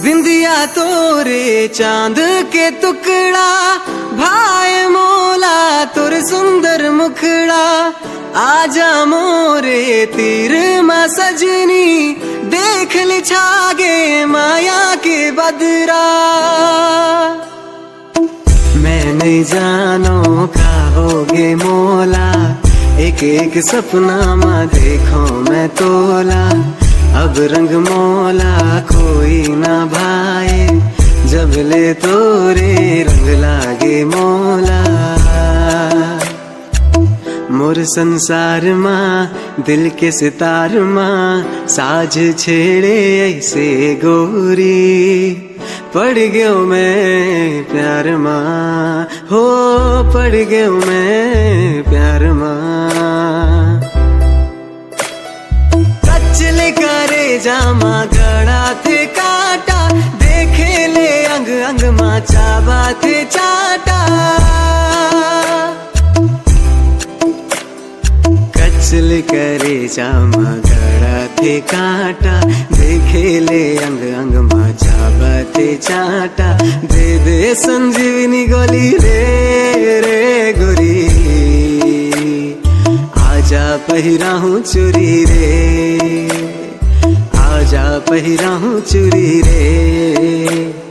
बिंदिया तोरे चांद के टुकड़ा, भाई मोला तोर सुंदर मुखड़ा। आजा मोरे तीर मा सजनी, देख ले छागे माया के बदरा। मैं नहीं जानो का होगे मोला, एक एक सपना मा देखो मैं तोला। अब रंग मोला कोई ना भाए, जब ले तोरे रंग लागे मोला। मोर संसार माँ दिल के सितार माँ, साज छेड़े ऐसे गोरी। पड़ गयो मैं प्यार माँ, हो पड़ गयो मैं प्यार माँ। कचले करे जामा गड़ा थे काटा, देखे ले अंग अंग माँ चाबा थे चाटा। कचले करे जामा गड़ा थे काटा, देखे ले अंग अंग माँ चाबा थे चाटा। दे दे संजीवनी गोली रे रे गोरी, आजा पहिरा हूँ चुरी रे, आजा पहिरा हूँ चुरी रे।